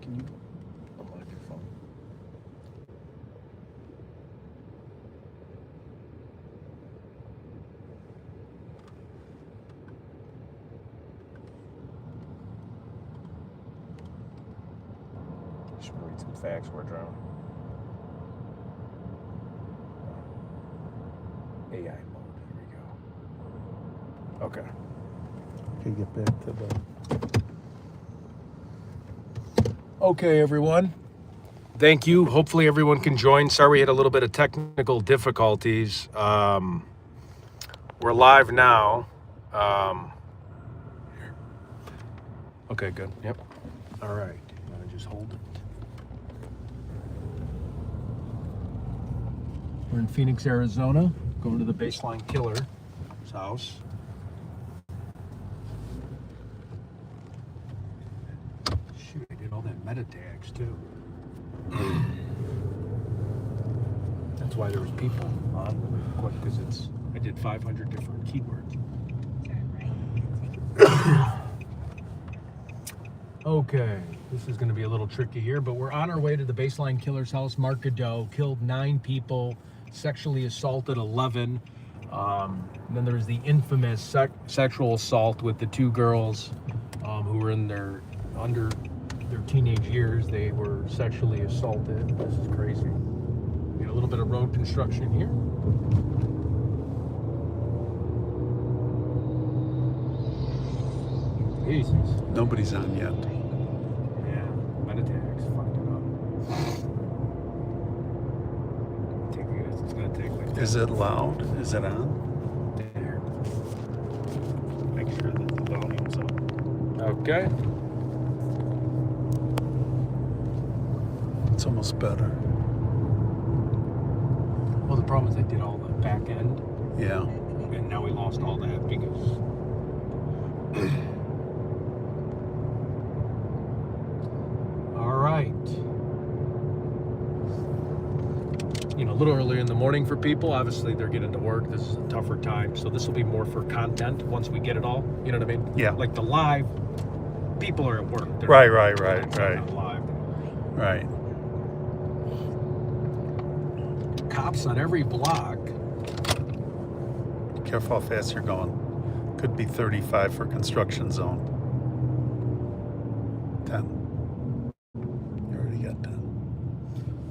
Can you unlock your phone? Just read some facts we're drawing. AI mode. Here we go. Okay. Okay, get back to the... Okay, everyone. Thank you. Hopefully everyone can join. Sorry we had a little bit of technical difficulties. We're live now. Okay, good. Yep. All right. You want to just hold it? We're in Phoenix, Arizona, going to the Baseline Killer's house. Shoot, I did all that meta tags too. That's why there was people on really quick, because I did 500 different keywords. Okay, this is going to be a little tricky here, but we're on our way to the Baseline Killer's house. Mark Godot killed 9 people, sexually assaulted 11. And then there's the infamous sexual assault with the 2 girls who were under their teenage years. They were sexually assaulted. This is crazy. We got a little bit of road construction here. Jesus. Nobody's on yet. Yeah, Meditax fucked it up. It's gonna take like Is it loud? Is it on? there. Make sure that the volume's up. Okay. It's almost better. Well, the problem is I did all the back end, Yeah. and now we lost all that because. All right. You know, a little earlier in the morning for people. Obviously, they're getting to work. This is a tougher time, so this will be more for content once we get it all. You know what I mean? Yeah. Like the live, people are at work. They're Right. not live. Right. Cops on every block. Careful how fast you're going. Could be 35 for construction zone. 10. You already got 10.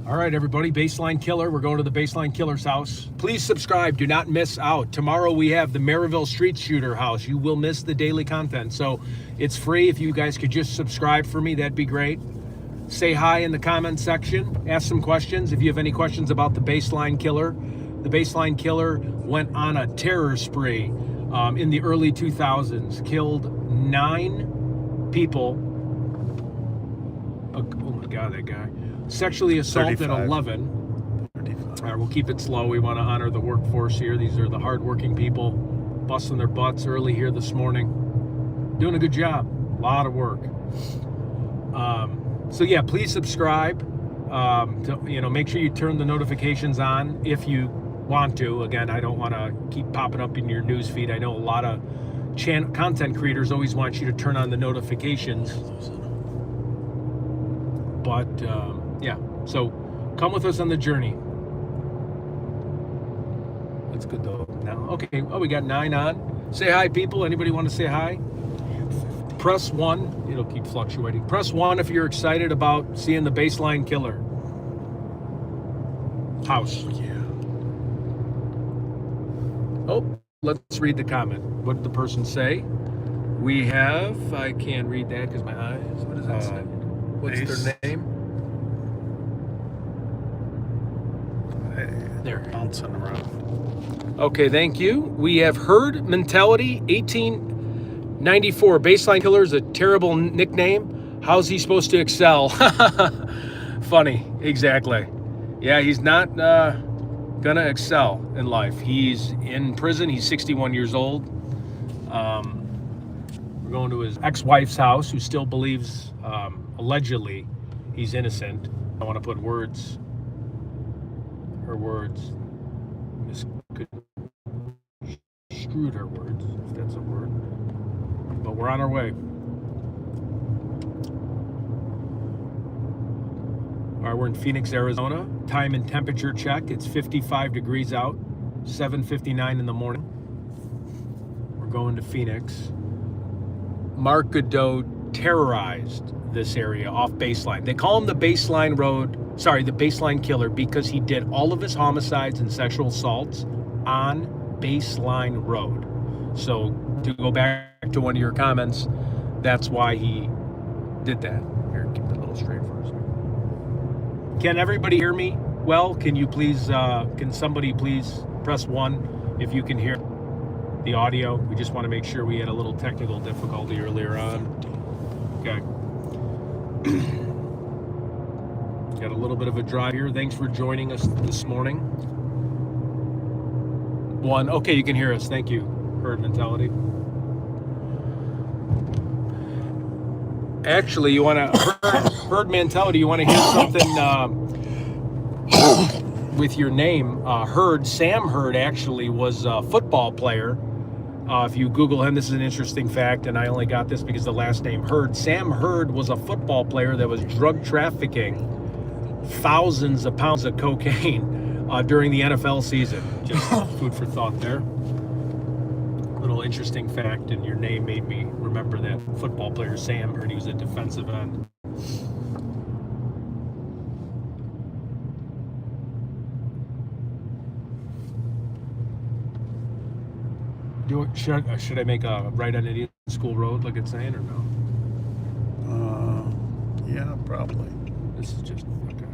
All right, everybody, Baseline Killer. We're going to the Baseline Killer's house. Please subscribe. Do not miss out. Tomorrow we have the Maryville Street Shooter house. You will miss the daily content. So it's free. If you guys could just subscribe for me, that'd be great. Say hi in the comment section. Ask some questions. If you have any questions about the Baseline Killer. The Baseline Killer went on a terror spree in the early 2000s. Killed 9 people. Oh my God, that guy. Sexually assaulted 35. 11. 35. All right, we'll keep it slow. We want to honor the workforce here. These are the hardworking people busting their butts early here this morning. Doing a good job. A lot of work. So yeah, please subscribe. Make sure you turn the notifications on if you want to. Again, I don't want to keep popping up in your news feed. I know a lot of content creators always want you to turn on the notifications. But yeah, so come with us on the journey. That's good though. Now, okay. Oh, we got 9 on. Say hi, people. Anybody want to say hi? Press 1. It'll keep fluctuating. Press 1 if you're excited about seeing the Baseline Killer house. Yeah. Oh, let's read the comment. What did the person say? We have, I can't read that because my eyes. What does that say? What's their name? There. Bouncing around. Okay, thank you. We have Herd Mentality 1894. Baseline Killer is a terrible nickname. How's he supposed to excel? Funny, exactly. Yeah, he's not gonna excel in life. He's in prison. He's 61 years old. We're going to his ex-wife's house, who still believes, allegedly, he's innocent. I want to put words. Her words. Screwed her words, if that's a word. But we're on our way. All right, we're in Phoenix, Arizona. Time and temperature check. It's 55 degrees out, 7:59 in the morning. We're going to Phoenix. Mark Godot terrorized this area off Baseline. They call him the Baseline Killer, because he did all of his homicides and sexual assaults on Baseline Road. So to go back to one of your comments, that's why he did that. Here, keep it a little straight for us. Can everybody hear me well? Can you please, can somebody please press 1 if you can hear the audio? We just want to make sure. We had a little technical difficulty earlier on. Okay. Got a little bit of a drive here. Thanks for joining us this morning. 1. Okay, you can hear us. Thank you. Herd mentality. Actually, you want to herd mentality. You want to hear something with your name? Sam Hurd actually was a football player. If you Google him, this is an interesting fact, and I only got this because the last name Hurd. Sam Hurd was a football player that was drug trafficking thousands of pounds of cocaine during the NFL season. Just food for thought there. Little interesting fact, and your name made me remember that football player Sam Hurd. He was a defensive end. Should I make a right on Indian School Road like it's saying, or no? Yeah, probably. This is just okay.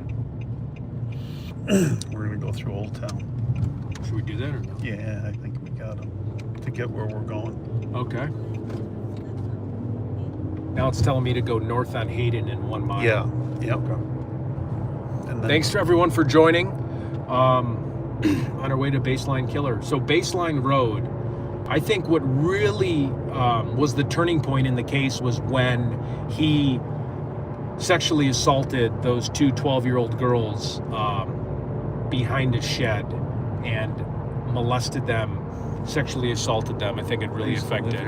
We're gonna go through Old Town. Should we do that or no? Yeah, I think we got to get where we're going. Okay. Now it's telling me to go north on Hayden in 1 mile. Yeah. Yep. Okay. And then, Thanks to everyone for joining. On our way to Baseline Killer. So Baseline Road, I think what really was the turning point in the case was when he sexually assaulted those two 12-year-old girls behind a shed and molested them, sexually assaulted them. I think it really affected.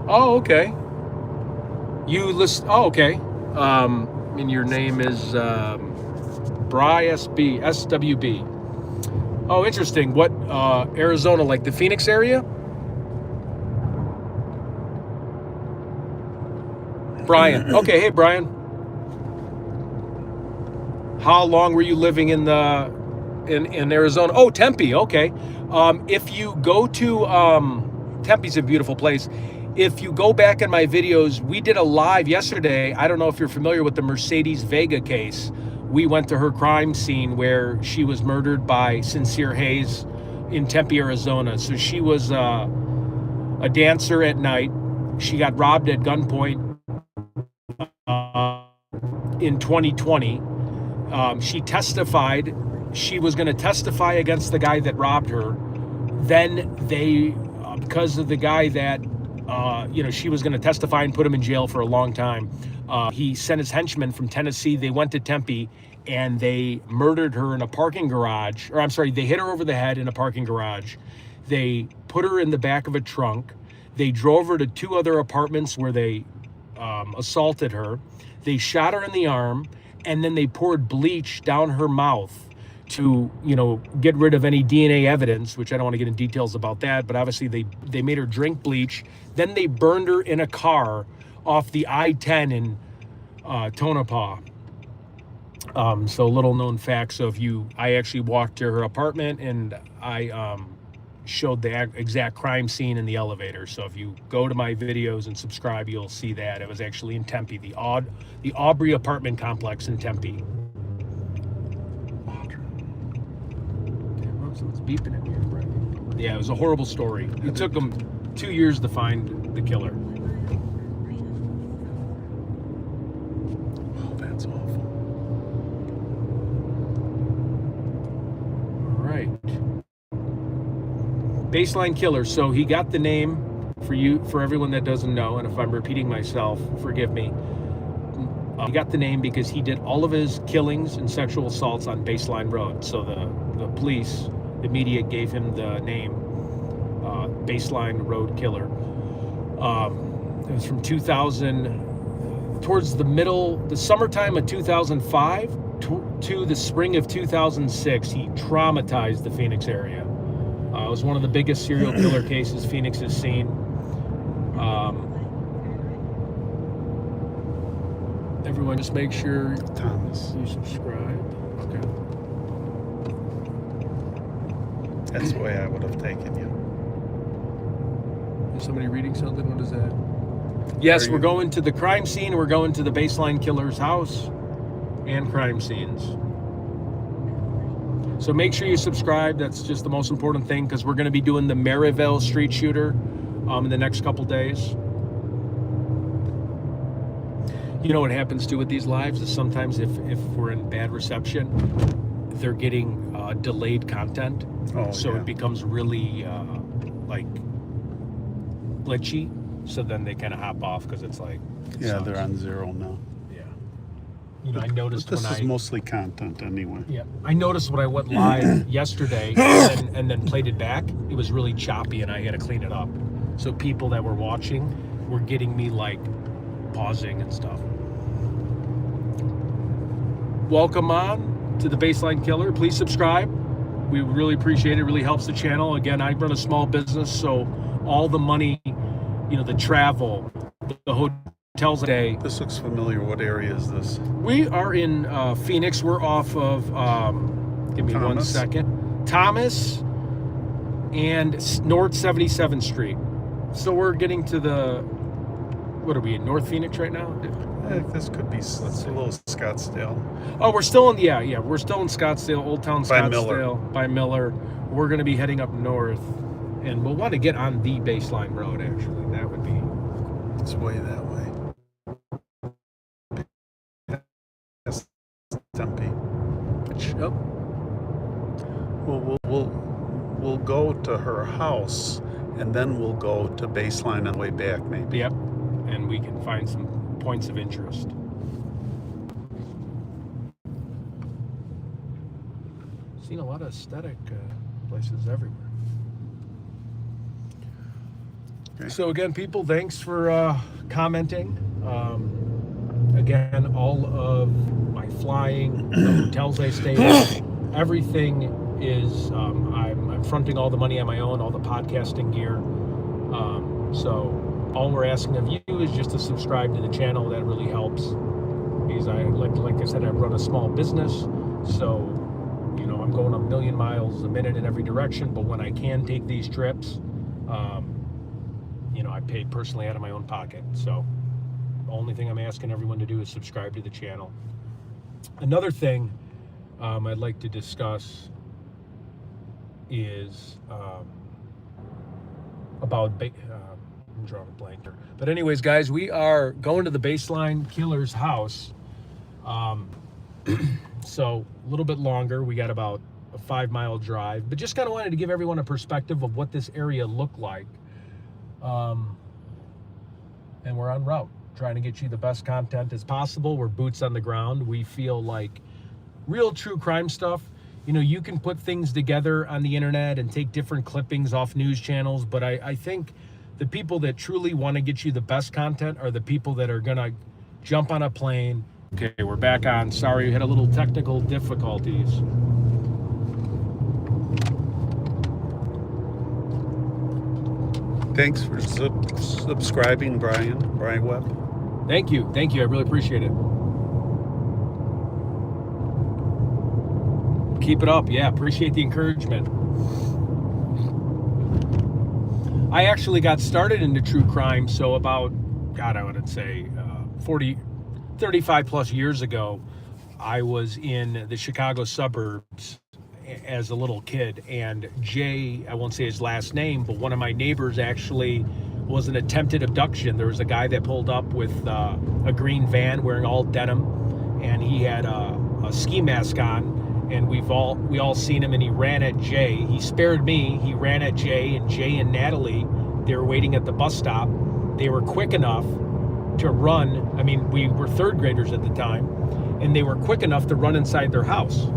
Oh, okay. You list. Oh, okay. And your name is Bry SWB. Oh, interesting. What Arizona, like the Phoenix area? Brian. Okay, hey Brian. How long were you living in Arizona? Oh, Tempe. Okay. If you go to Tempe's a beautiful place. If you go back in my videos, we did a live yesterday. I don't know if you're familiar with the Mercedes Vega case. We went to her crime scene where she was murdered by Sincere Hayes in Tempe, Arizona. So she was a dancer at night. She got robbed at gunpoint in 2020. She testified. She was going to testify against the guy that robbed her. Then they, because of the guy that, she was going to testify and put him in jail for a long time. He sent his henchmen from Tennessee. They went to Tempe and they murdered her in a parking garage. Or I'm sorry, they hit her over the head in a parking garage. They put her in the back of a trunk. They drove her to 2 other apartments where they assaulted her. They shot her in the arm, and then they poured bleach down her mouth to, get rid of any DNA evidence, which I don't want to get in details about that, but obviously they made her drink bleach. Then they burned her in a car off the I-10 in Tonopah. So little known fact. So I actually walked to her apartment and I showed the exact crime scene in the elevator. So if you go to my videos and subscribe, you'll see that. It was actually in Tempe, the Aubrey apartment complex in Tempe. Someone's beeping at me, right? Yeah, it was a horrible story. It took them 2 years to find the killer. Oh, that's awful. All right. Baseline Killer. So he got the name for everyone that doesn't know, and if I'm repeating myself, forgive me. He got the name because he did all of his killings and sexual assaults on Baseline Road. So the police, the media gave him the name Baseline Road Killer. It was from 2012 towards the summertime of 2005 to the spring of 2006, he traumatized the Phoenix area. It was one of the biggest serial killer cases Phoenix has seen. Everyone just make sure Thomas. you subscribe. Okay. That's the way I would have taken you. Is somebody reading something? What is that? Yes, we're going to the crime scene. We're going to the baseline killer's house and crime scenes. So make sure you subscribe. That's just the most important thing, because we're going to be doing the Maryville street shooter in the next couple days. You know what happens too with these lives is sometimes if we're in bad reception, they're getting delayed content. So it becomes really like glitchy. So then they kind of hop off because it's like... Yeah, they're on 0 now. Yeah. You know, I noticed this is mostly content anyway. Yeah. I noticed when I went live yesterday and then played it back, it was really choppy and I had to clean it up. So people that were watching were getting me like pausing and stuff. Welcome on to the Baseline Killer. Please subscribe. We really appreciate it. It really helps the channel. Again, I run a small business, so all the money, you know, the travel, the hotels a day. This looks familiar. What area is this? We are in Phoenix. We're off of, give me Thomas. 1 second, Thomas and North 77th Street. So we're getting to the, what are we, in North Phoenix right now? This could be a little Scottsdale. Oh, we're still in, yeah, we're still in Scottsdale, Old Town Scottsdale. By Miller. We're going to be heading up north, and we'll want to get on the Baseline Road, actually. That would be... It's way that way. That's Tempe. Oh. We'll go to her house, and then we'll go to Baseline on the way back, maybe. Yep, and we can find some points of interest. Seen a lot of aesthetic places everywhere. Okay. So again, people, thanks for commenting. Again, all of my flying, the hotels I stay at, everything is, I'm fronting all the money on my own, all the podcasting gear. So all we're asking of you is just to subscribe to the channel. That really helps, because like I said, I run a small business, so you know, I'm going a million miles a minute in every direction. But when I can take these trips, you know, I pay personally out of my own pocket. So the only thing I'm asking everyone to do is subscribe to the channel. Another thing I'd like to discuss is about I'm drawing a blank here. But anyways, guys, we are going to the Baseline Killer's house. So a little bit longer. We got about a 5-mile drive, but just kind of wanted to give everyone a perspective of what this area looked like. And we're en route, trying to get you the best content as possible. We're boots on the ground. We feel like real true crime stuff. You know, you can put things together on the internet and take different clippings off news channels, but I think the people that truly want to get you the best content are the people that are going to jump on a plane. Okay, we're back on. Sorry, we had a little technical difficulties. Thanks for subscribing, Brian Webb. Thank you. I really appreciate it. Keep it up. Yeah, appreciate the encouragement. I actually got started into true crime, so about, God, I would say 35 plus years ago, I was in the Chicago suburbs as a little kid, and Jay, I won't say his last name, but one of my neighbors actually was an attempted abduction. There was a guy that pulled up with a green van wearing all denim, and he had a ski mask on, and we all seen him, and he ran at Jay. He spared me. He ran at Jay and Natalie, they were waiting at the bus stop. They were quick enough to run. I mean, we were third graders at the time, and they were quick enough to run inside their house.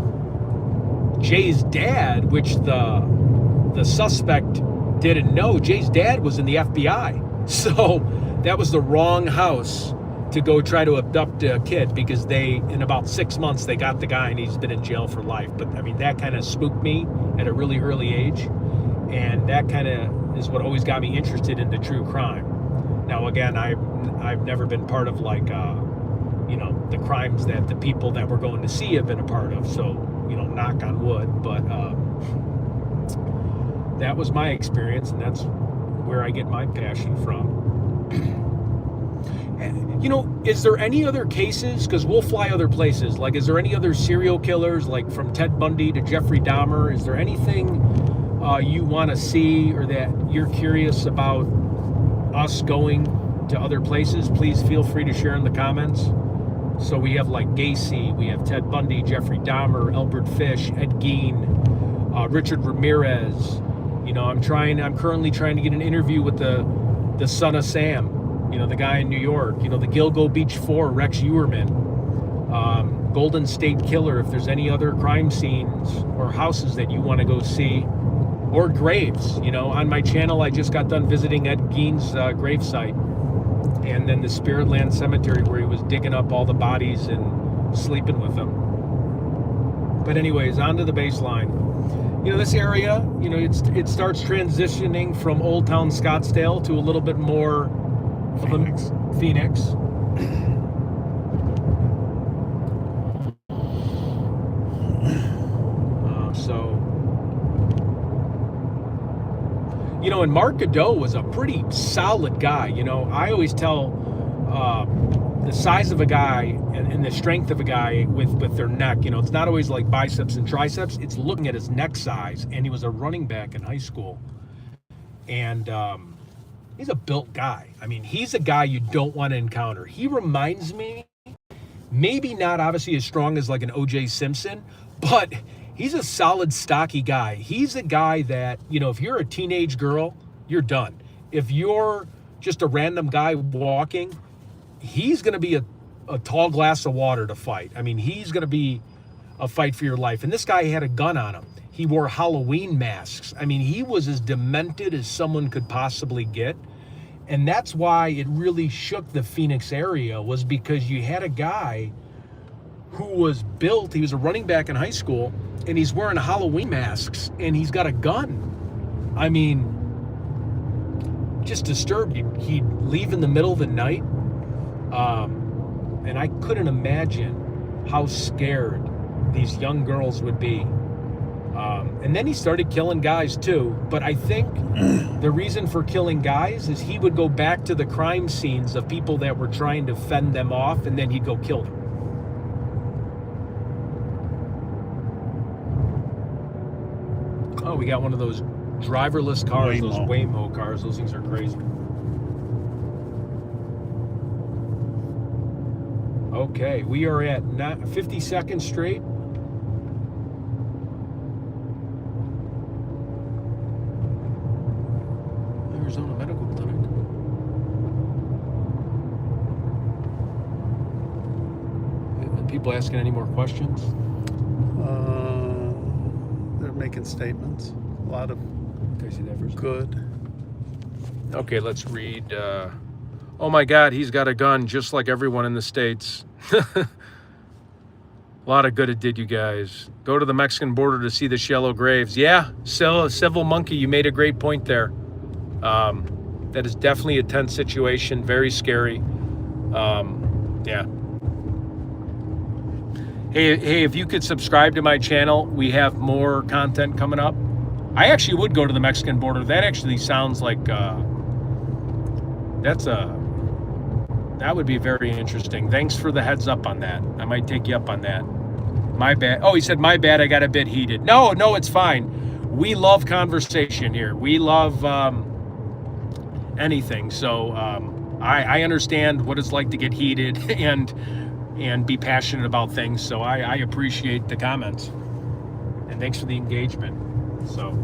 Jay's dad, which the suspect didn't know, Jay's dad was in the FBI. So that was the wrong house to go try to abduct a kid because in about 6 months, they got the guy and he's been in jail for life. But I mean, that kind of spooked me at a really early age. And that kind of is what always got me interested into true crime. Now, again, I've never been part of like, the crimes that the people that we're going to see have been a part of. So, knock on wood. But that was my experience, and that's where I get my passion from. Is there any other cases? Because we'll fly other places. Like, is there any other serial killers, like from Ted Bundy to Jeffrey Dahmer? Is there anything you want to see or that you're curious about us going to other places? Please feel free to share in the comments. So we have like Gacy, we have Ted Bundy, Jeffrey Dahmer, Albert Fish, Ed Gein, Richard Ramirez. I'm currently trying to get an interview with the son of Sam. The guy in New York, the Gilgo Beach 4, Rex Uerman, Golden State Killer, if there's any other crime scenes or houses that you want to go see, or graves. On my channel, I just got done visiting Ed Gein's gravesite, and then the Spiritland Cemetery where he was digging up all the bodies and sleeping with them. But anyways, on to the baseline. This area, it starts transitioning from Old Town Scottsdale to a little bit more Phoenix. And Mark Godot was a pretty solid guy. I always tell the size of a guy and the strength of a guy with their neck. It's not always like biceps and triceps. It's looking at his neck size. And he was a running back in high school. And he's a built guy. I mean, he's a guy you don't want to encounter. He reminds me, maybe not obviously as strong as like an O.J. Simpson, but he's a solid, stocky guy. He's a guy that, if you're a teenage girl, you're done. If you're just a random guy walking, he's going to be a tall glass of water to fight. I mean, he's going to be a fight for your life. And this guy had a gun on him. He wore Halloween masks. I mean, he was as demented as someone could possibly get. And that's why it really shook the Phoenix area, was because you had a guy who was built. He was a running back in high school, and he's wearing Halloween masks, and he's got a gun. I mean, just disturbed. He'd leave in the middle of the night. And I couldn't imagine how scared these young girls would be. And then he started killing guys too. But I think the reason for killing guys is he would go back to the crime scenes of people that were trying to fend them off, and then he'd go kill them. Oh, we got one of those driverless cars, those Waymo cars. Those things are crazy. Okay, we are at 52nd Street. Arizona Medical Clinic. And people asking any more questions? They're making statements. A lot of good. Okay, let's read. Oh my God, he's got a gun just like everyone in the States. A lot of good it did you guys. Go to the Mexican border to see the shallow graves. Yeah, Civil Monkey, you made a great point there. That is definitely a tense situation, very scary. Yeah. Hey, if you could subscribe to my channel, we have more content coming up. I actually would go to the Mexican border. That actually sounds like that would be very interesting. Thanks for the heads up on that. I might take you up on that. My bad. Oh, he said, my bad, I got a bit heated. No, it's fine. We love conversation here. We love anything. So I understand what it's like to get heated and be passionate about things. So I appreciate the comments. And thanks for the engagement. So.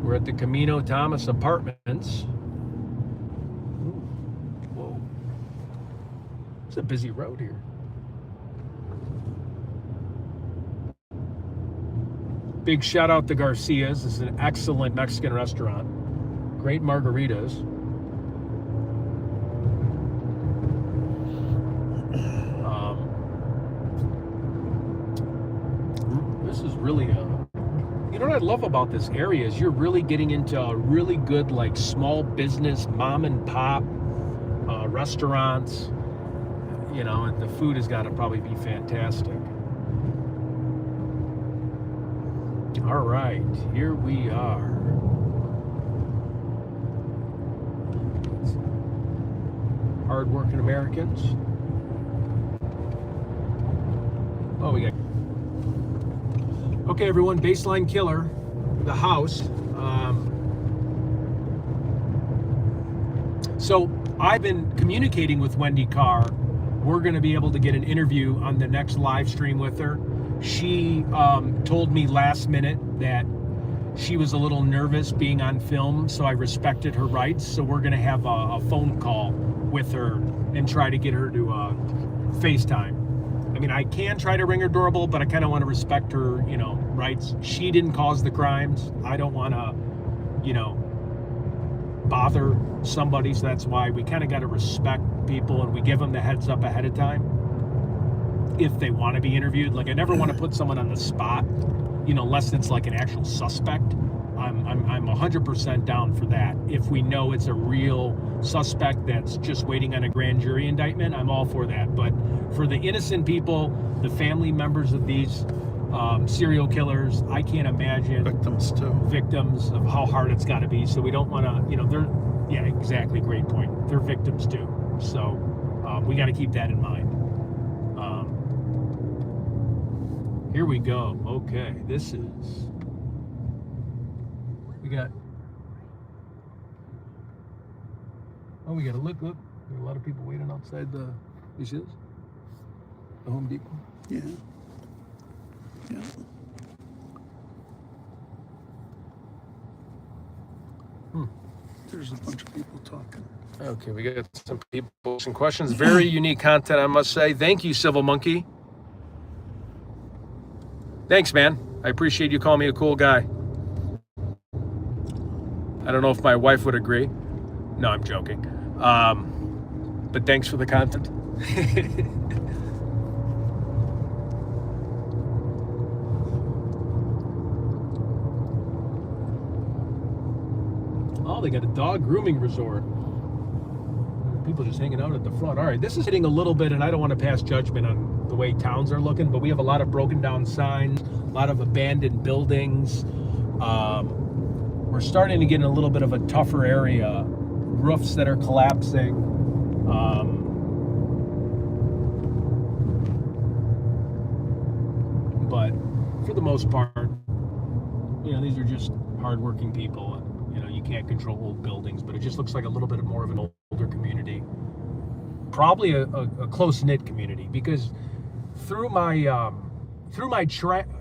We're at the Camino Thomas Apartments. Whoa. It's a busy road here. Big shout out to Garcia's. This is an excellent Mexican restaurant. Great margaritas. This is really you know what I love about this area is you're really getting into a really good like small business mom and pop restaurants. You know, and the food has got to probably be fantastic. All right, here we are. Hardworking Americans. Oh, we got. Okay, everyone, Baseline Killer, the house. So I've been communicating with Wendy Carr. We're going to be able to get an interview on the next live stream with her. She told me last minute that she was a little nervous being on film, so I respected her rights. So we're going to have a phone call with her and try to get her to FaceTime. I mean, I can try to ring her doorbell, but I kind of want to respect her, you know, rights. She didn't cause the crimes. I don't want to, you know, bother somebody. So that's why we kind of got to respect people and we give them the heads up ahead of time if they want to be interviewed. Like, I never want to put someone on the spot, you know, unless it's like an actual suspect. I'm 100% down for that. If we know it's a real suspect that's just waiting on a grand jury indictment, I'm all for that. But for the innocent people, the family members of these serial killers, I can't imagine victims of how hard it's got to be. So we don't want to, you know, yeah, exactly. Great point. They're victims too. So we got to keep that in mind. Here we go. Okay, this is. We got. Oh, we got to look. There are a lot of people waiting outside the. You see this? The Home Depot. Yeah. Yeah. There's a bunch of people talking. Okay, we got some people, some questions. Very unique content, I must say. Thank you, Civil Monkey. Thanks, man. I appreciate you calling me a cool guy. I don't know if my wife would agree. No, I'm joking. But thanks for the content. Oh, they got a dog grooming resort. People just hanging out at the front. All right, this is hitting a little bit, and I don't want to pass judgment on the way towns are looking, but we have a lot of broken down signs, a lot of abandoned buildings. We're starting to get in a little bit of a tougher area. Roofs that are collapsing. But for the most part, you know, these are just hardworking people. You know, you can't control old buildings, but it just looks like a little bit more of an older community. Probably a close-knit community, because through my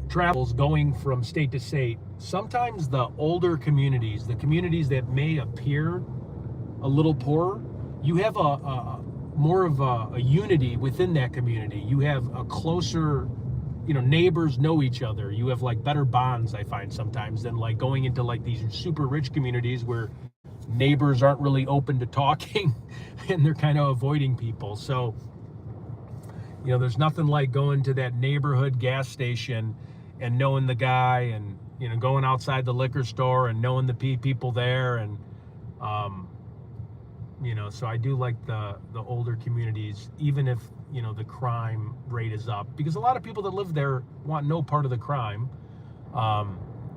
travels going from state to state, sometimes the older communities, the communities that may appear a little poorer, you have a more of a unity within that community. You have a closer, you know, neighbors know each other. You have like better bonds, I find sometimes, than like going into like these super rich communities where neighbors aren't really open to talking and they're kind of avoiding people. So, you know, there's nothing like going to that neighborhood gas station and knowing the guy, and, you know, going outside the liquor store and knowing the people there. And, you know, so I do like the older communities, even if, you know, the crime rate is up, because a lot of people that live there want no part of the crime.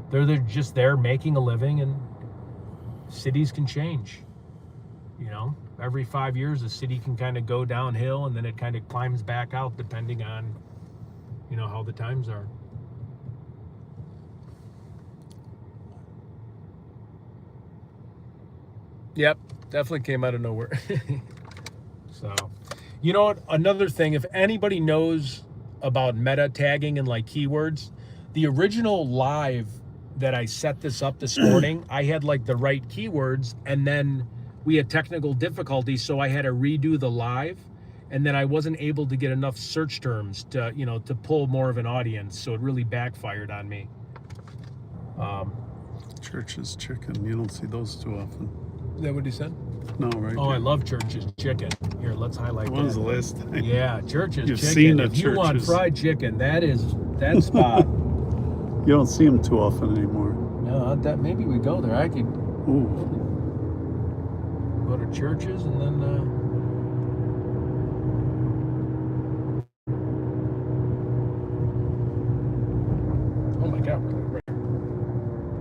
They're just there making a living, and cities can change. You know, every 5 years, a city can kind of go downhill, and then it kind of climbs back out depending on, you know, how the times are. Yep, definitely came out of nowhere. So, you know what? Another thing, if anybody knows about meta tagging and like keywords, the original live that I set this up this morning, I had like the right keywords, and then we had technical difficulties, so I had to redo the live, and then I wasn't able to get enough search terms to, you know, to pull more of an audience, so it really backfired on me. Church's chicken. You don't see those too often. Is that what he said? No, right? Oh, I love Church's chicken. Here, let's highlight When was that. the last time? Yeah, Church's You've chicken. seen If a you want Church's- fried chicken, that spot. You don't see them too often anymore. No, that maybe we go there. I could Ooh. go to Church's and then. Oh my God!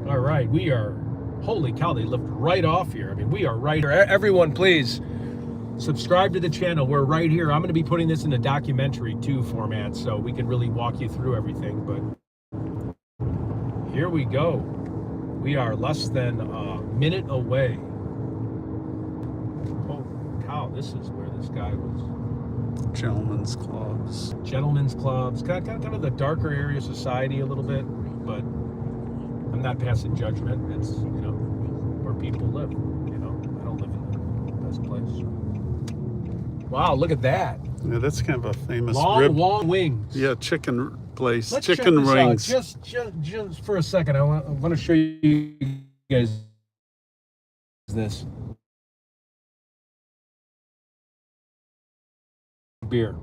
All right, we are. Holy cow! They lift right off here. I mean, we are right here. Everyone, please subscribe to the channel. We're right here. I'm going to be putting this in a documentary too format, so we can really walk you through everything. But here we go. We are less than a minute away. Oh cow! This is where this guy was. Gentlemen's clubs. Gentlemen's clubs, kind of the darker area of society a little bit, but I'm not passing judgment. It's, where people live, I don't live in the best place. Wow, look at that. Yeah, that's kind of a famous Long wings. Yeah, chicken place. Let's chicken check this rings. out. Just for a second, I want to show you guys this beer.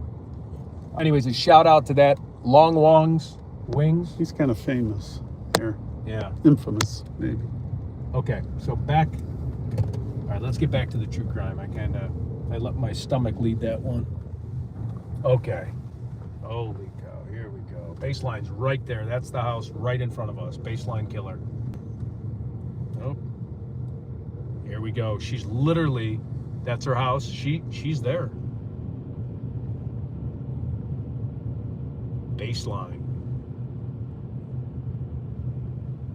Anyways, a shout out to that Long Wong's Wings. He's kind of famous here. Yeah. Infamous, maybe. Okay, so back. All right, let's get back to the true crime. I let my stomach lead that one. Okay. Holy cow, here we go. Baseline's right there. That's the house right in front of us. Baseline killer. Oh. Here we go. She's literally, that's her house. She's there. Baseline.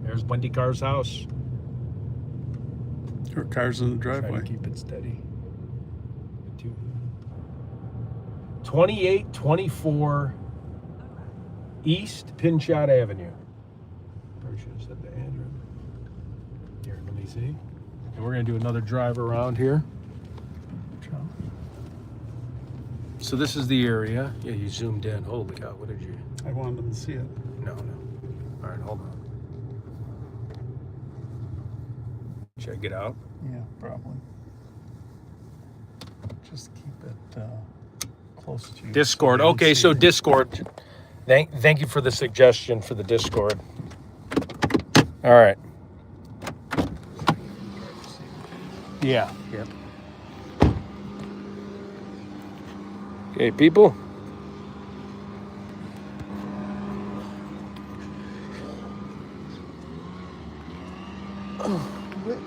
There's Wendy Carr's house. Her car's in the Try driveway. to keep it steady. 2824 East Pinchot Avenue. Probably should have said the address. Here, let me see. And we're going to do another drive around here. So this is the area. Yeah, you zoomed in. Holy cow, what did you... I wanted them to see it. No. All right, hold on. Should I get out? Yeah, probably. Just keep it close to you. Discord. So you don't Okay, see so it. Discord. Thank you for the suggestion for the Discord. All right. Yeah. Yep. Okay, people.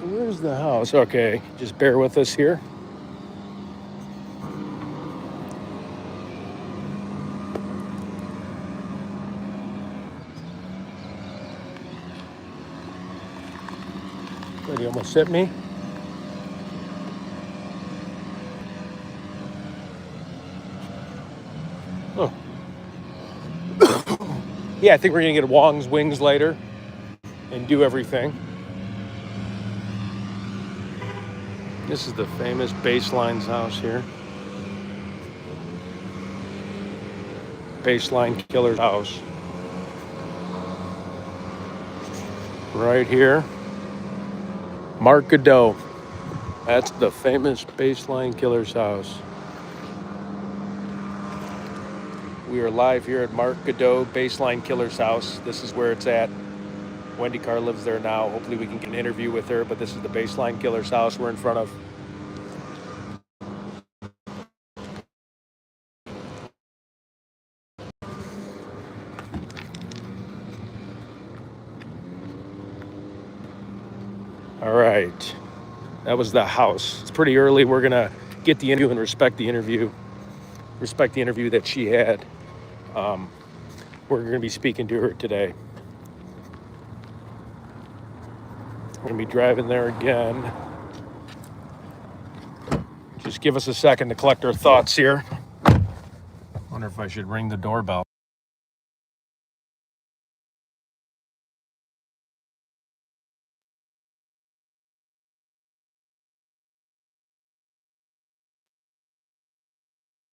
Where's the house? Okay, just bear with us here. He almost hit me. Oh. Yeah, I think we're gonna get Wong's Wings later and do everything. This is the famous Baseline's house here. Baseline Killer's house. Right here. Mark Godot. That's the famous Baseline Killer's house. We are live here at Mark Godot, Baseline Killer's house. This is where it's at. Wendy Carr lives there now. Hopefully we can get an interview with her, but this is the Baseline Killer's house we're in front of. All right, that was the house. It's pretty early. We're gonna get the interview and respect the interview that she had. We're gonna be speaking to her today. We're gonna be driving there again. Just give us a second to collect our thoughts here. Wonder if I should ring the doorbell.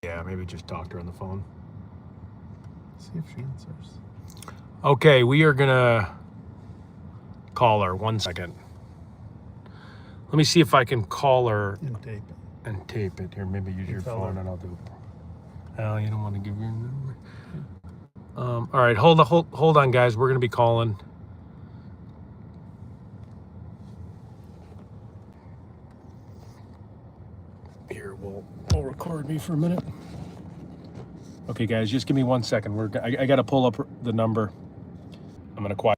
Yeah, maybe just talk to her on the phone. See if she answers. Okay, we are gonna call her. 1 second. Let me see if I can call her And tape it. and tape it. Here, maybe use your tell phone her. and I'll do it. Al, you don't want to give your number. All right, hold on, guys. We're gonna be calling. Here, we'll record me for a minute. Okay, guys, just give me 1 second. I gotta pull up the number. I'm gonna quiet.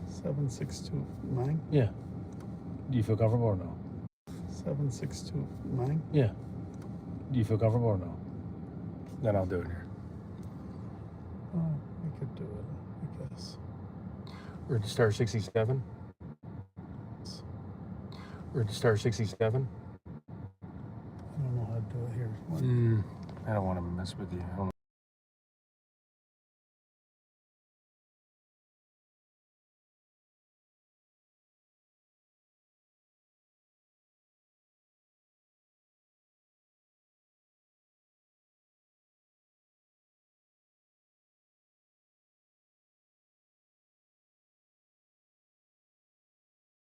7629. Yeah. Do you feel comfortable or no? 7629. Yeah. Do you feel comfortable or no? Then I'll do it here. Oh, we could do it, I guess. Or to star 67. Or to star 67. I don't know how to do it here. I don't want to mess with you. Hold on.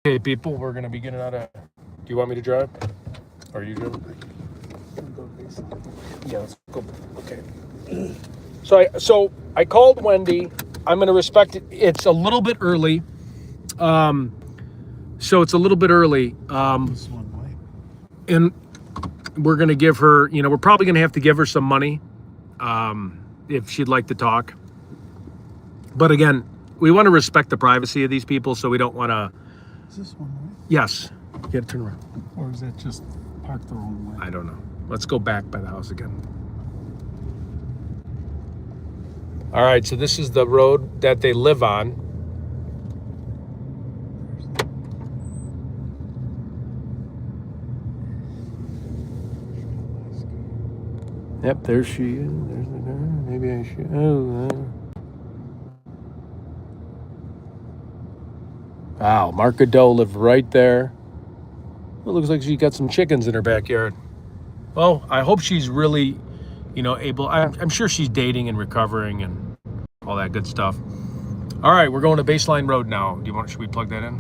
Okay, people, we're gonna be getting out of. Do you want me to drive? Or are you driving? Yeah, let's go. Okay. So I called Wendy. I'm gonna respect it. It's a little bit early. So it's a little bit early. This one way. And we're gonna give her. We're probably gonna have to give her some money, if she'd like to talk. But again, we want to respect the privacy of these people, so we don't want to. Is this one way? Yes. You gotta turn around. Or is that just parked the wrong way? I don't know. Let's go back by the house again. All right, so this is the road that they live on. Yep, there she is. There's the girl. Maybe I should. Wow, Mark Godot lived right there. It looks like she got some chickens in her backyard. Well, I hope she's really, able. I'm sure she's dating and recovering and all that good stuff. All right, we're going to Baseline Road now. Should we plug that in?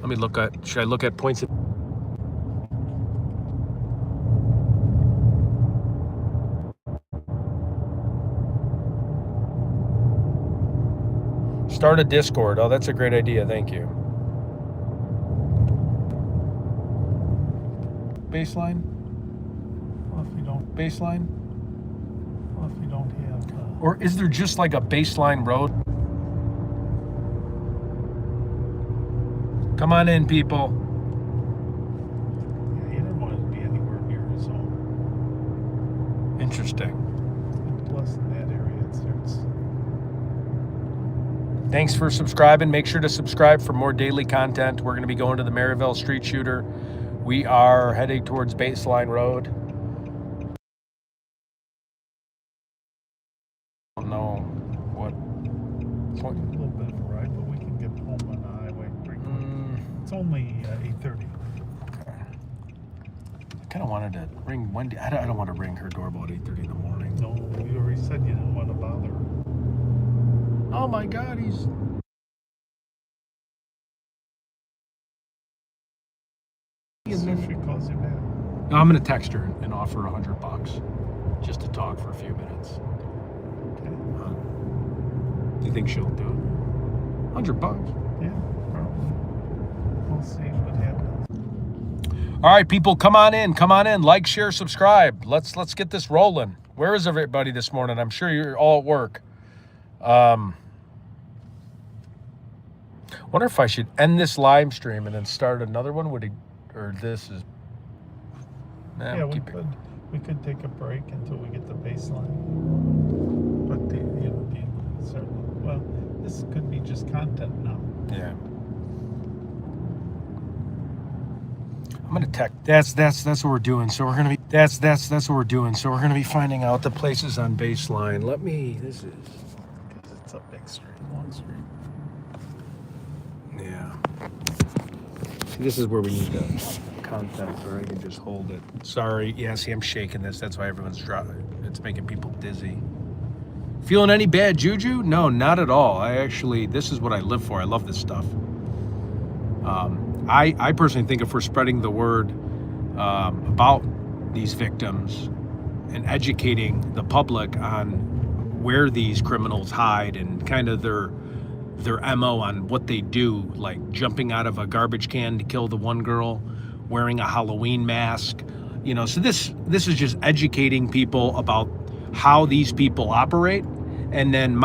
Let me look at. Should I look at points of? Start a Discord. Oh, that's a great idea. Thank you. Baseline? Well, if you don't. Baseline? Well, if you don't have. Or is there just like a Baseline Road? Come on in, people. Yeah, he didn't want it to be anywhere near his home. Interesting. And plus, in that area, it starts. Thanks for subscribing. Make sure to subscribe for more daily content. We're going to be going to the Maryville Street Shooter. We are heading towards Baseline Road. I don't know what point. A little bit of a ride, but we can get home on the highway pretty quick. It's only 8:30. Okay. I kind of wanted to ring Wendy. I don't want to ring her doorbell at 8:30 in the morning. No, you already said you didn't want to bother her. Oh my God, he's. See if she calls you back. No, I'm gonna text her and offer $100 just to talk for a few minutes. Okay. Do you think she'll do it? $100. Yeah, probably. We'll see what happens. All right, people, come on in. Like, share, subscribe. Let's get this rolling. Where is everybody this morning? I'm sure you're all at work. Wonder if I should end this live stream and then start another one. Or this is. Nah, Yeah, keep it. we could take a break until we get the Baseline. But well, this could be just content now. Yeah. I'm gonna text. That's what we're doing. So we're gonna be. That's what we're doing. So we're gonna be finding out the places on Baseline. This is. Because it's a big street, long street. Yeah. See, this is where we need the content, or I can just hold it. Sorry. Yeah, see, I'm shaking this. That's why everyone's driving. It's making people dizzy. Feeling any bad juju? No, not at all. This is what I live for. I love this stuff. I personally think if we're spreading the word about these victims and educating the public on where these criminals hide and kind of their MO on what they do, like jumping out of a garbage can to kill the one girl, wearing a Halloween mask, so this is just educating people about how these people operate. And then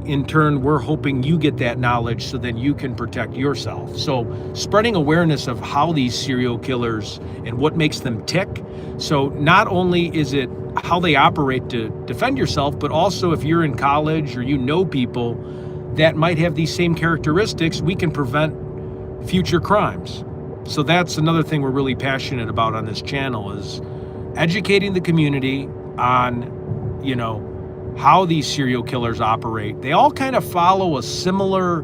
in turn, we're hoping you get that knowledge so then you can protect yourself. So spreading awareness of how these serial killers and what makes them tick. So not only is it how they operate to defend yourself, but also if you're in college or people that might have these same characteristics, we can prevent future crimes. So that's another thing we're really passionate about on this channel, is educating the community on, how these serial killers operate. They all kind of follow a similar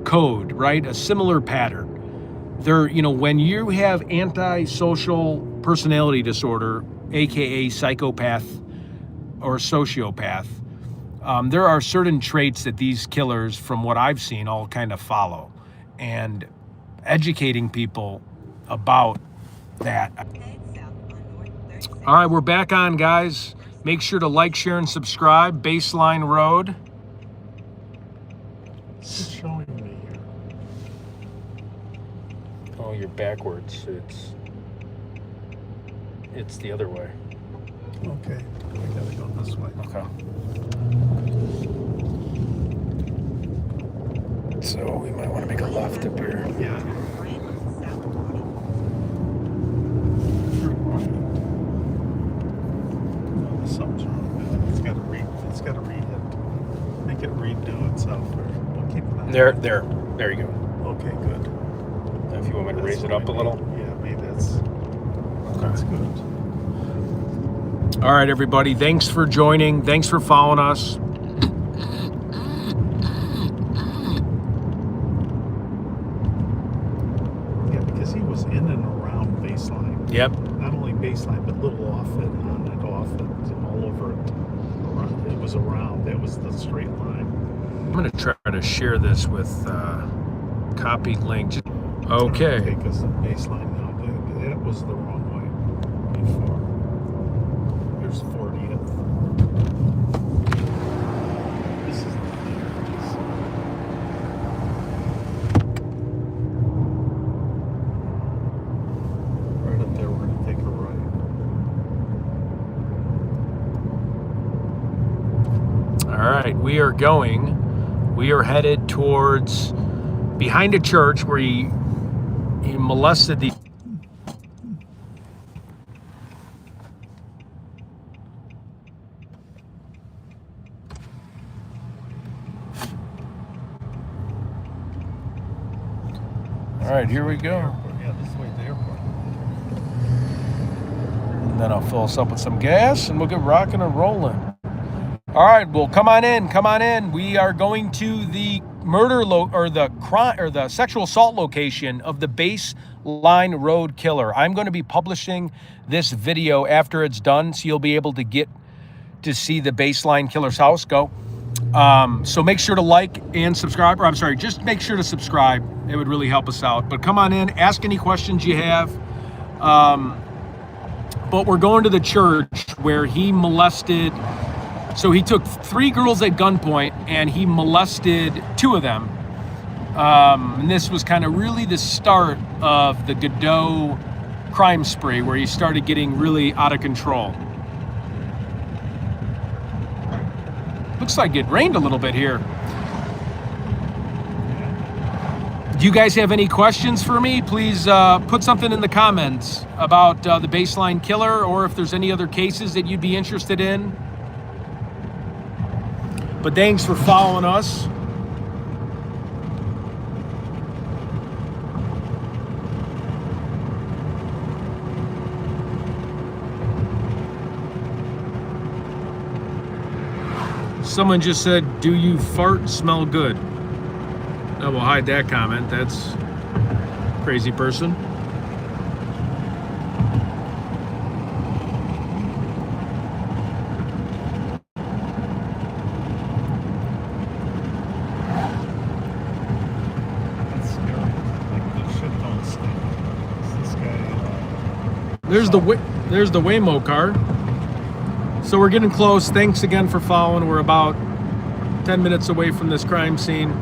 code, right? A similar pattern. They're, when you have antisocial personality disorder, aka psychopath or sociopath, there are certain traits that these killers, from what I've seen, all kind of follow. And educating people about that. All right, we're back on, guys. Make sure to like, share, and subscribe. Baseline Road. It's showing me here. Oh, you're backwards. It's the other way. Okay, we gotta go this way. Okay. So we might want to make a left up here. Yeah. Something's wrong with it. It's gotta make it redo itself. We'll keep an eye. There you go. Okay, good. If you want me to raise it up a little. Yeah, maybe that's good. All right, everybody. Thanks for joining. Thanks for following us. Yeah, because he was in and around Baseline. Yep. Not only Baseline, but little off it, on it, off it, all over it. It was around. That was the straight line. I'm going to try to share this with copy link. Okay. Take us to Baseline now. That was the wrong way before. Here's 40th. This is the right up there. We're going to take a right. All right. We are headed towards behind a church where he molested the. All right, here we go. Yeah, this way to the airport. And then I'll fill us up with some gas and we'll get rocking and rolling. All right, well, come on in. We are going to the the sexual assault location of the Baseline Road killer. I'm going to be publishing this video after it's done, so you'll be able to get to see the Baseline killer's house. Go. So make sure to like and subscribe, just make sure to subscribe. It would really help us out. But come on in, ask any questions you have. But we're going to the church where he molested. So he took 3 girls at gunpoint and he molested 2 of them. And this was kind of really the start of the Godot crime spree, where he started getting really out of control. Looks like it rained a little bit here. Do you guys have any questions for me? Please put something in the comments about the Baseline killer, or if there's any other cases that you'd be interested in. But thanks for following us. Someone just said, "Do you fart smell good?" I will hide that comment. That's a crazy person. There's the Waymo car. So we're getting close. Thanks again for following. We're about 10 minutes away from this crime scene.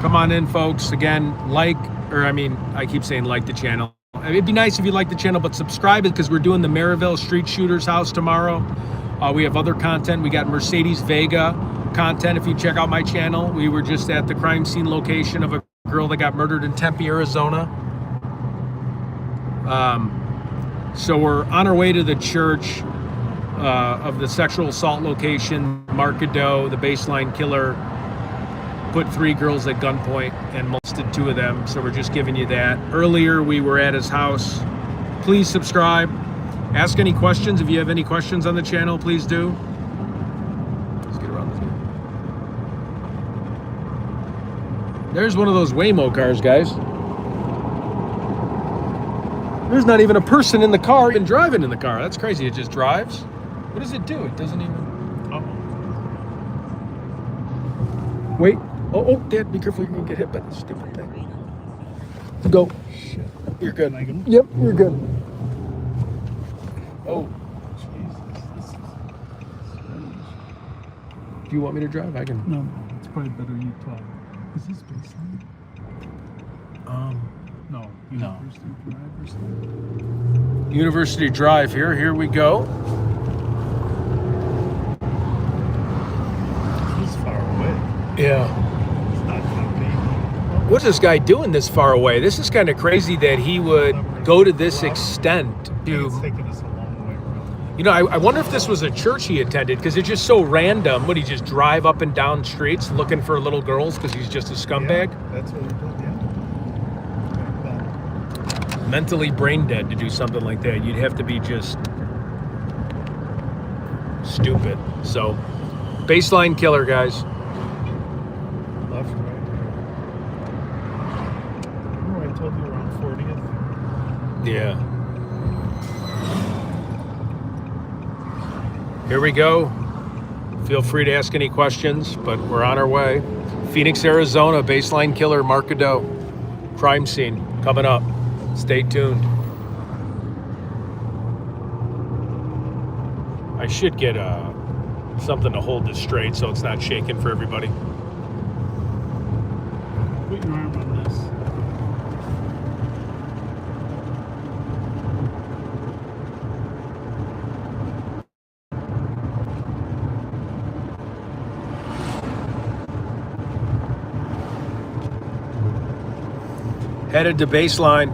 Come on in, folks. Again, I keep saying like the channel. It'd be nice if you like the channel, but subscribe it because we're doing the Maryville Street Shooters house tomorrow. We have other content. We got Mercedes Vega content. If you check out my channel, we were just at the crime scene location of a girl that got murdered in Tempe, Arizona. So we're on our way to the church of the sexual assault location, Markado, the baseline killer. Put 3 girls at gunpoint and molested 2 of them. So we're just giving you that. Earlier, we were at his house. Please subscribe. Ask any questions. If you have any questions on the channel, please do. Let's get around this here. There's one of those Waymo cars, guys. There's not even a person in the car and driving in the car. That's crazy. It just drives. What does it do? It doesn't even... Wait. Oh, Dad, be careful. You're going to get hit by this stupid thing. Go. Shit. You're good. Yep, you're good. Oh. Jesus, this is strange. Do you want me to drive? I can. No, it's probably better you talk. Is this baseline? No. University Drive or something? University Drive here. Here we go. He's far away. Yeah. What's this guy doing this far away? This is kind of crazy that he would go to this extent to... It's taking us a long way around. You know, I wonder if this was a church he attended, because it's just so random. Would he just drive up and down streets looking for little girls because he's just a scumbag? Yeah, that's what he did, yeah. Mentally brain dead to do something like that. You'd have to be just stupid. So, baseline killer, guys. Left, right. Remember I told you around 40th? Yeah. Here we go. Feel free to ask any questions, but we're on our way. Phoenix, Arizona, baseline killer, Markado. Crime scene coming up. Stay tuned. I should get something to hold this straight so it's not shaking for everybody. Put your arm on this. Headed to baseline.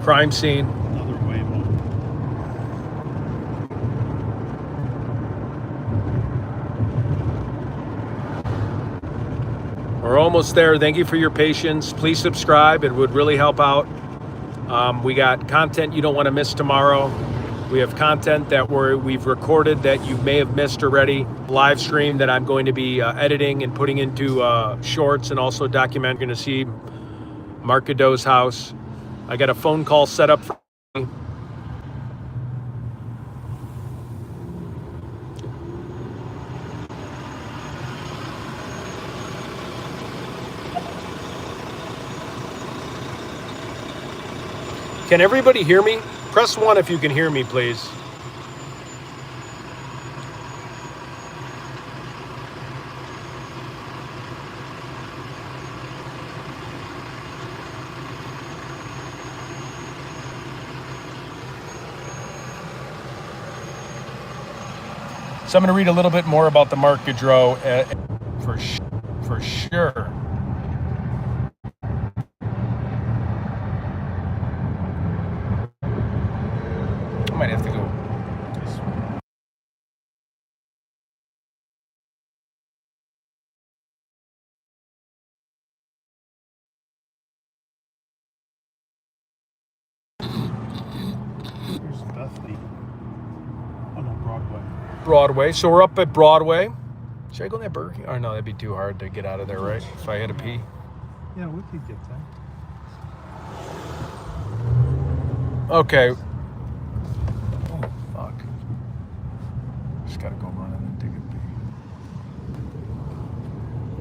Crime scene. Another Waymo. We're almost there. Thank you for your patience. Please subscribe. It would really help out. We got content you don't want to miss tomorrow. We have content that we've recorded that you may have missed already. Live stream that I'm going to be editing and putting into shorts and also document. You're going to see Markado's house. I got a phone call set up for me. Can everybody hear me? Press 1 if you can hear me, please. So I'm going to read a little bit more about the Markado for sure. I might have to go. Here's Bethany. Oh no, Broadway. Broadway. So we're up at Broadway. Should I go in that Burger King? Oh no, that'd be too hard to get out of there, right? If I had to pee. Yeah, we could get that. Okay. Oh, fuck. Just gotta go run in and take a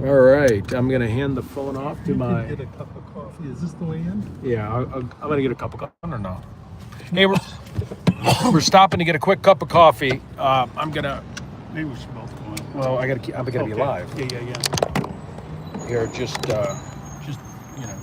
pee. All right, I'm gonna hand the phone off to my. Get a cup of coffee. Is this the way in? Yeah, I'm gonna get a cup of coffee. I don't know. Hey, we're stopping to get a quick cup of coffee. I'm gonna. Maybe we should both go in. Well, I'm gonna be live. Yeah. Here, just you know.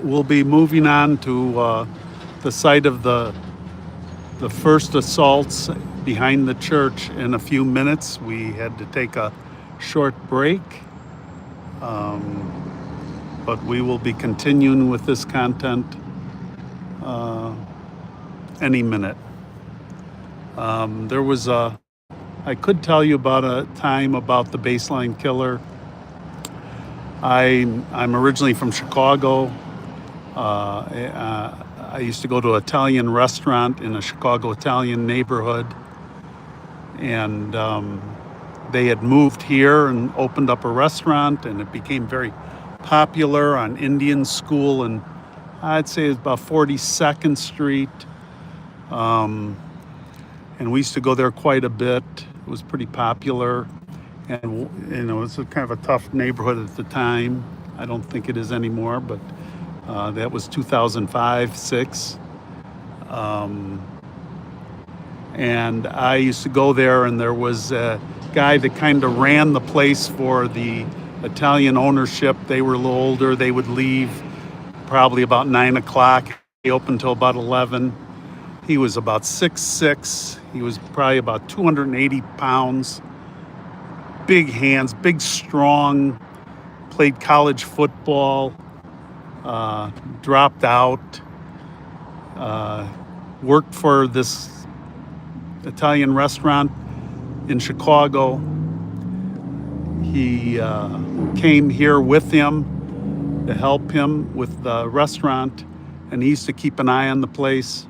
We'll be moving on to the site of the first assaults behind the church in a few minutes. We had to take a short break, but we will be continuing with this content any minute. There was I could tell you about a time about the baseline killer. I'm originally from Chicago. I used to go to an Italian restaurant in a Chicago Italian neighborhood, and they had moved here and opened up a restaurant, and it became very popular on Indian School, and I'd say it's about 42nd Street. And we used to go there quite a bit. It was pretty popular, and you know, it was kind of a tough neighborhood at the time. I don't think it is anymore, but that was 2005, 6. And I used to go there, and there was a guy that kind of ran the place for the Italian ownership. They were a little older. They would leave probably about 9 o'clock. He opened till about 11. He was about 6'6". He was probably about 280 pounds. Big hands, big, strong, played college football, dropped out, worked for this Italian restaurant in Chicago. He came here with him to help him with the restaurant, and he used to keep an eye on the place.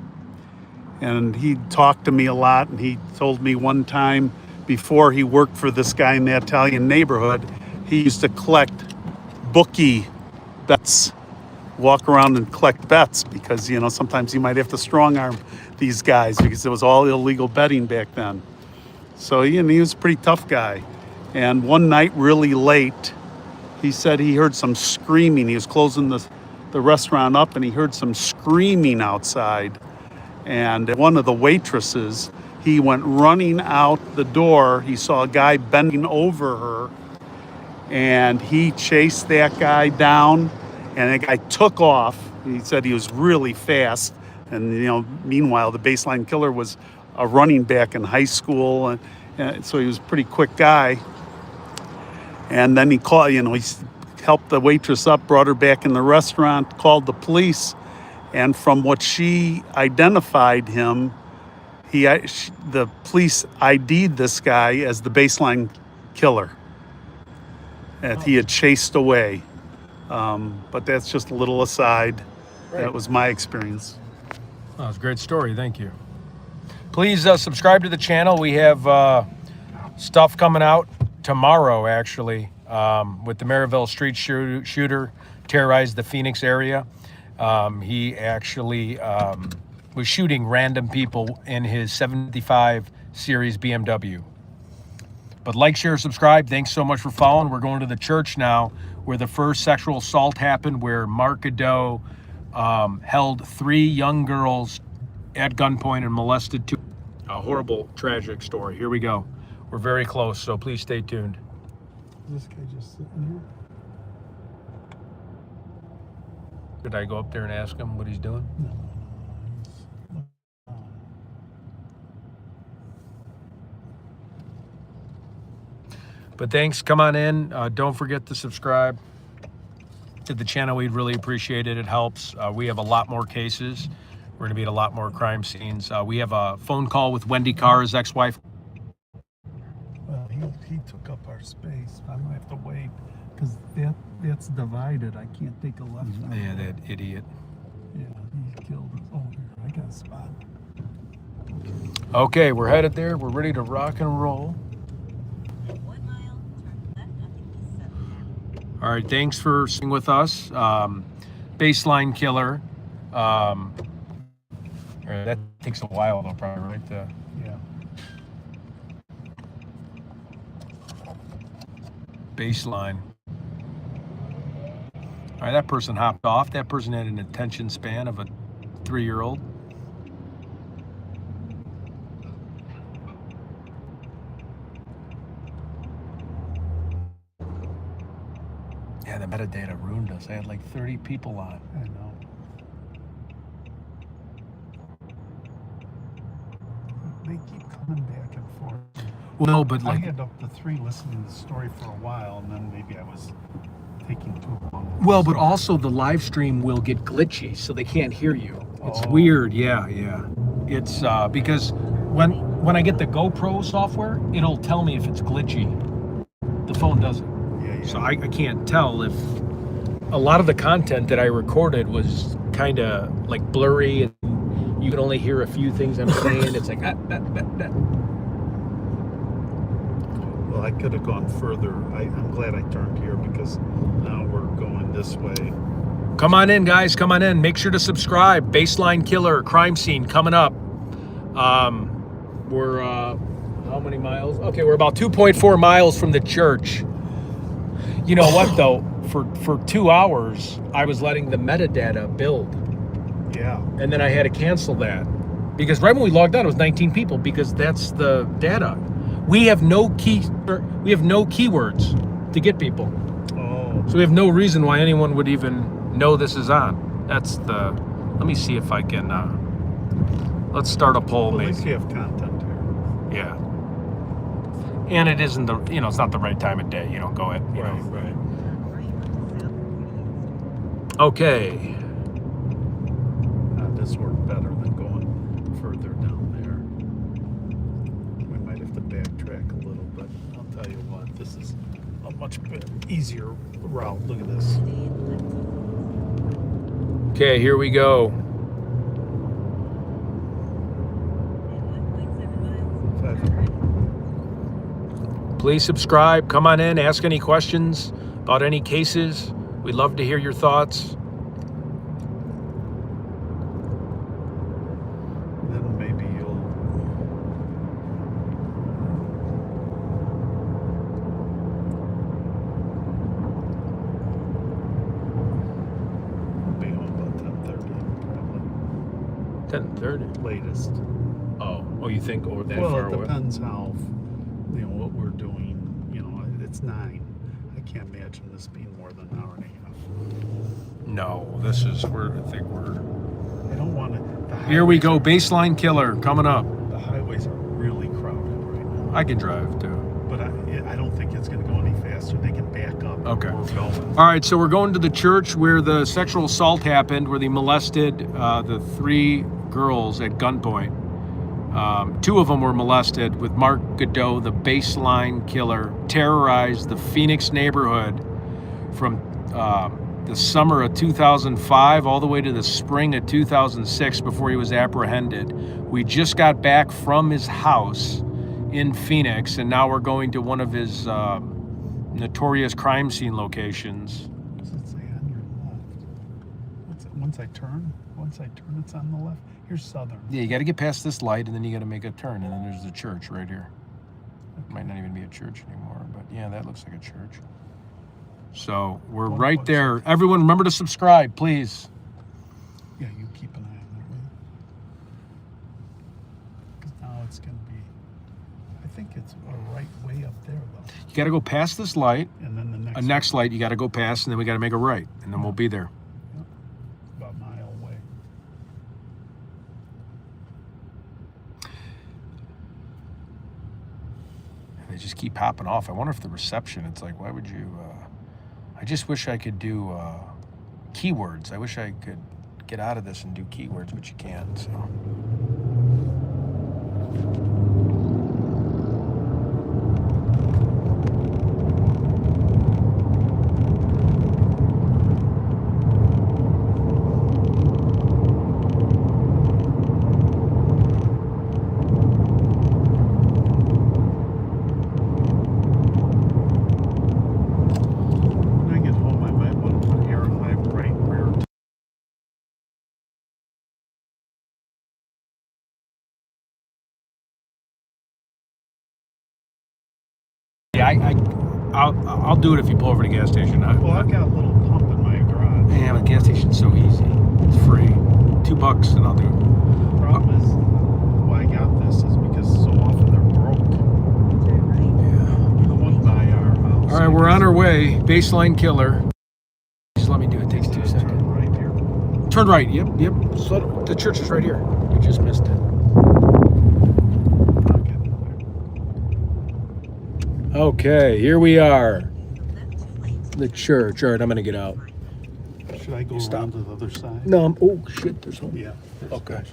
And he talked to me a lot, and he told me one time before he worked for this guy in the Italian neighborhood, he used to collect bookie bets, walk around and collect bets because, you know, sometimes you might have to strong arm these guys because it was all illegal betting back then. So he was a pretty tough guy. And one night really late, he said he heard some screaming. He was closing the restaurant up, and he heard some screaming outside. And one of the waitresses, he went running out the door. He saw a guy bending over her, and he chased that guy down, and the guy took off. He said he was really fast. And, you know, meanwhile, the baseline killer was a running back in high school, and so he was a pretty quick guy. And then he called, you know, he helped the waitress up, brought her back in the restaurant, called the police. And from what she identified him, the police ID'd this guy as the baseline killer that he had chased away. But that's just a little aside. Right. That was my experience. Oh, that's a great story. Thank you. Please subscribe to the channel. We have stuff coming out tomorrow, actually, with the Maryville street shooter terrorized the Phoenix area. He actually was shooting random people in his 75 Series BMW. But like, share, subscribe. Thanks so much for following. We're going to the church now where the first sexual assault happened, where Mark Ado held 3 young girls at gunpoint and molested 2. A horrible, tragic story. Here we go. We're very close, so please stay tuned. Is this guy just sitting here? Did I go up there and ask him what he's doing? No. But thanks. Come on in. Don't forget to subscribe to the channel. We'd really appreciate it. It helps. We have a lot more cases. We're going to be at a lot more crime scenes. We have a phone call with Wendy Carr's ex-wife. Well, he took up our space. I'm going to have to wait because that's divided. I can't take a left. Yeah, that idiot. Yeah, he killed us. Oh, here, I got a spot. Okay, we're headed there. We're ready to rock and roll. All right, thanks for sitting with us. Baseline killer. That takes a while though, probably, right? Yeah. Baseline. All right, that person hopped off. That person had an attention span of a 3-year-old. Yeah, the metadata ruined us. I had like 30 people on. I know. They keep coming back and forth. Well, no, but like, I had up to 3 listening to the story for a while, and then maybe I was taking too long. well, but also the live stream will get glitchy, so they can't hear you. It's Oh. weird. Yeah. It's because when I get the GoPro software, it'll tell me if it's glitchy. The phone doesn't. Yeah. So I can't tell if a lot of the content that I recorded was kind of like blurry and you can only hear a few things I'm saying. It's like, Well, I could have gone further. I'm glad I turned here because now we're going this way. Come on in, guys. Come on in. Make sure to subscribe. Baseline Killer, crime scene coming up. We're, how many miles? Okay, we're about 2.4 miles from the church. You know what, though? For 2 hours, I was letting the metadata build. Yeah. And then I had to cancel that. Because right when we logged on, it was 19 people because that's the data. We have no keywords to get people. Oh. So we have no reason why anyone would even know this is on. That's the, let me see if I can, let's start a poll Well, at maybe. least you have content here. Yeah. And it isn't the, it's not the right time of day. You don't go at, Right. Okay. This worked better than going further down there. We might have to backtrack a little, but I'll tell you what, this is a much easier route. Look at this. Okay, here we go. 5. Please subscribe. Come on in. Ask any questions about any cases. We'd love to hear your thoughts. Then maybe you'll be home about 10:30 probably. 10:30. Latest. Oh, you think over that Well, far it away? depends how, what we're doing. It's 9. I can't imagine this being more than an hour and a half. No, I think we're. I don't want to. Here we go. Baseline Killer coming up. The highways are really crowded right now. I can drive too. But I don't think it's going to go any faster. They can back up. Okay. We're going. All right, so we're going to the church where the sexual assault happened, where they molested the 3 girls at gunpoint. 2 of them were molested, with Mark Godot, the baseline killer, terrorized the Phoenix neighborhood from the summer of 2005 all the way to the spring of 2006 before he was apprehended. We just got back from his house in Phoenix, and now we're going to one of his notorious crime scene locations. What does it say on your left? Once I turn, it's on the left. Here's Southern. Yeah, you got to get past this light, and then you got to make a turn, and then there's the church right here. It might not even be a church anymore, but yeah, that looks like a church. So we're right there. Everyone, remember to subscribe, please. Yeah, you keep an eye on that, will you? Because now it's going to be, I think it's a right way up there, though. You got to go past this light. And then the next Next light you got to go past, and then we got to make a right, and then we'll be there. about a mile away. They just keep popping off. I wonder if the reception, it's like, why would you, I just wish I could do keywords. I wish I could get out of this and do keywords, but you can't, so. Yeah, I'll do it if you pull over to the gas station. Well, I've got a little pump in my garage. Yeah, but the gas station's so easy. It's free. $2 and I'll do it. The problem is, why I got this is because so often they're broke. Yeah. The one by our house. All right, we're on our way. Baseline Killer. Just let me do it. It takes 2 seconds. Turn right here. Turn right. Yep. So the church is right here. You just missed it. I'll get in there. Okay, here we are. The church. All right, I'm gonna get out. Should I go Stop. around to the other side? No, oh shit, there's one. Yeah. Okay.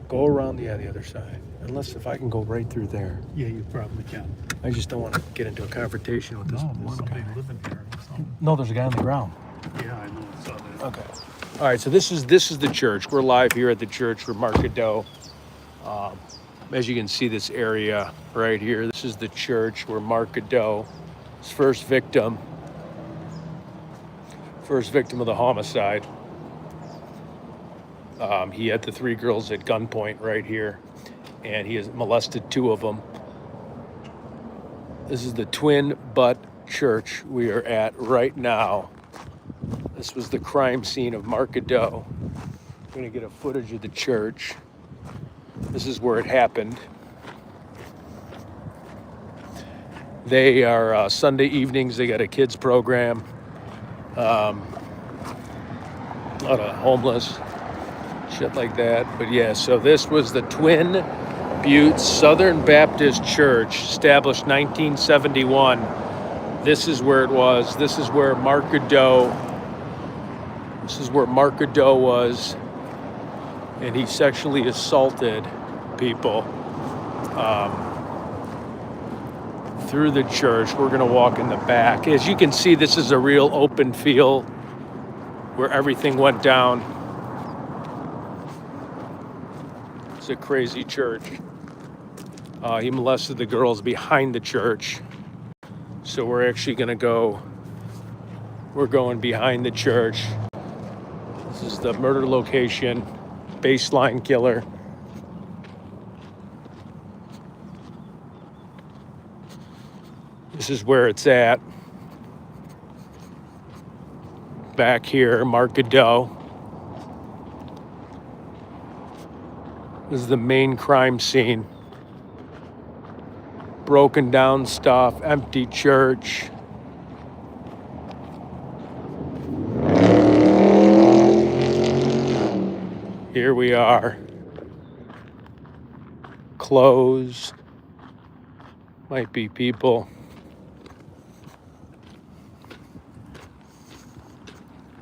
Go around the other side. Unless if I can go right through there. Yeah, you probably can. I just don't want to get into a confrontation with this No, there's one somebody guy. living here. So. No, there's a guy on the ground. Yeah, I know. I saw that. Okay. All right, so this is the church. We're live here at the church for Mark Godot. As you can see, this area right here, this is the church where Mark Godot, his first victim of the homicide. He had the 3 girls at gunpoint right here, and he has molested 2 of them. This is the Twin Butt Church we are at right now. This was the crime scene of Mark Godot. We're gonna get a footage of the church. This is where it happened. They are Sunday evenings. They got a kids program. A lot of homeless, shit like that. But yeah, so this was the Twin Butte Southern Baptist Church, established 1971. This is where it was. This is where Mark Godot This is where Mark Godot was, and he sexually assaulted people through the church. We're gonna walk in the back. As you can see, this is a real open field where everything went down. It's a crazy church. He molested the girls behind the church. So we're actually gonna go, we're going behind the church. This is the murder location, baseline killer. This is where it's at. Back here, Mark Godot. This is the main crime scene. Broken down stuff, empty church. Here we are. Closed. Might be people.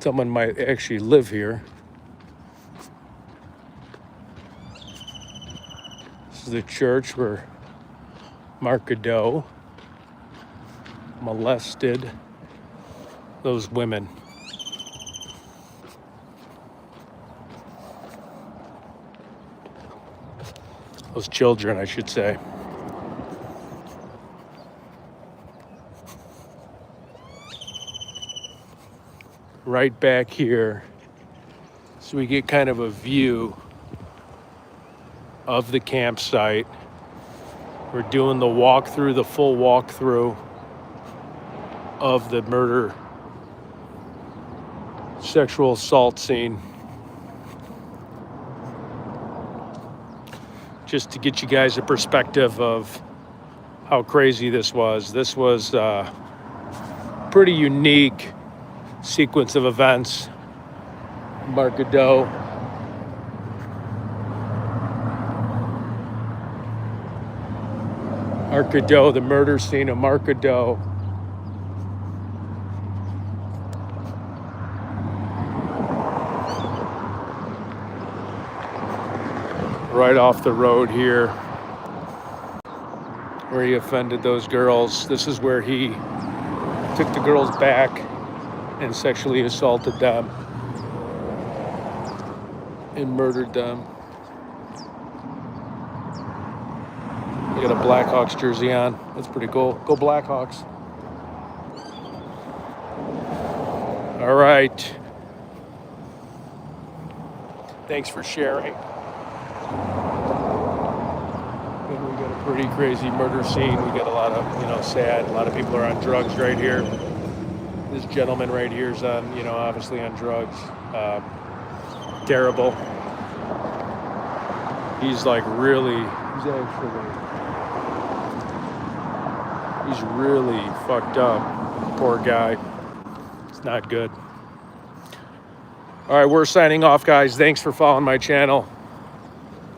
Someone might actually live here. This is the church where Mark Godot molested those women. Those children, I should say. Right back here, so we get kind of a view of the campsite. We're doing the walkthrough, the full walkthrough of the murder, sexual assault scene. Just to get you guys a perspective of how crazy this was. This was a pretty unique sequence of events. Mark Godot. Mark Godot, the murder scene of Mark Godot. Right off the road here, where he offended those girls. This is where he took the girls back and sexually assaulted them and murdered them. You got a Blackhawks jersey on. That's pretty cool. Go Blackhawks. All right. Thanks for sharing. And we got a pretty crazy murder scene. We got a lot of, sad. A lot of people are on drugs right here. This gentleman right here is on, obviously on drugs. Terrible. He's really fucked up. Poor guy. It's not good. All right, we're signing off, guys. Thanks for following my channel.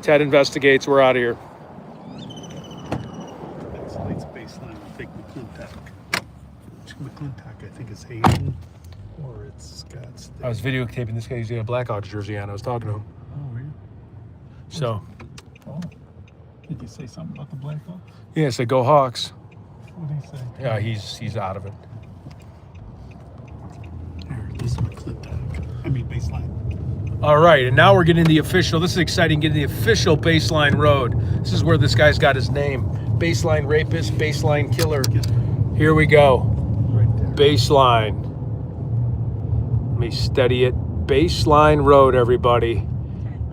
Ted Investigates. We're out of here. Tonight's baseline will take McClintock. McClintock, I think it's Hayden, or it's Scott's. I was videotaping this guy. He's got a Blackhawks jersey on. I was talking to him. Oh, really? So. Oh. Did you say something about the Blackhawks? Yeah, so go Hawks. What did he say? Yeah, he's out of it. Here, this is McClintock. I mean, baseline. All right, and now we're getting the official. This is exciting. Getting the official Baseline Road. This is where this guy's got his name. Baseline rapist, baseline killer. Here we go. Right there. Baseline. Let me steady it. Baseline Road, everybody.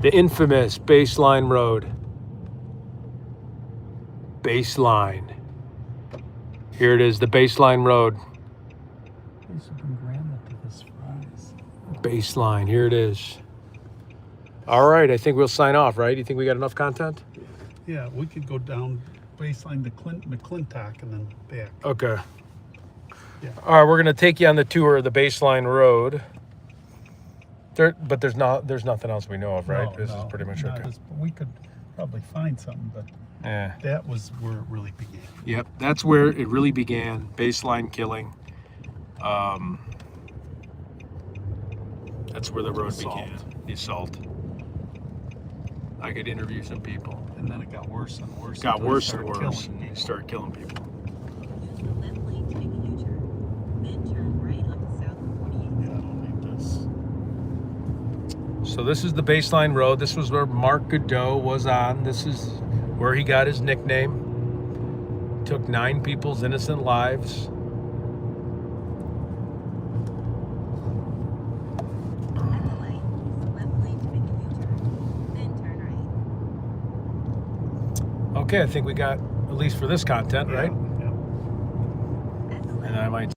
The infamous Baseline Road. Baseline. Here it is, the Baseline Road. Baseline, here it is. All right, I think we'll sign off, right? You think we got enough content? Yeah, we could go down baseline to McClintock and then back. Okay. Yeah. All right, we're gonna take you on the tour of the Baseline Road. But there's nothing else we know of, right? This is pretty much okay. We could probably find something, but Yeah. that was where it really began. Yep, that's where it really began. Baseline killing. That's where the road Assault. began. The assault. I could interview some people. And then it got worse and worse. Got until they worse and started worse. killing And they people. started killing people. Use the left lane to make a U-turn. Then turn right onto South 48th. Yeah, I don't need this. So this is the Baseline Road. This was where Mark Godot was on. This is where he got his nickname. Took 9 people's innocent lives. At the light, use the left lane to make a U-turn. Then turn right. Okay, I think we got, at least for this content, right? Yeah. At the light, And I might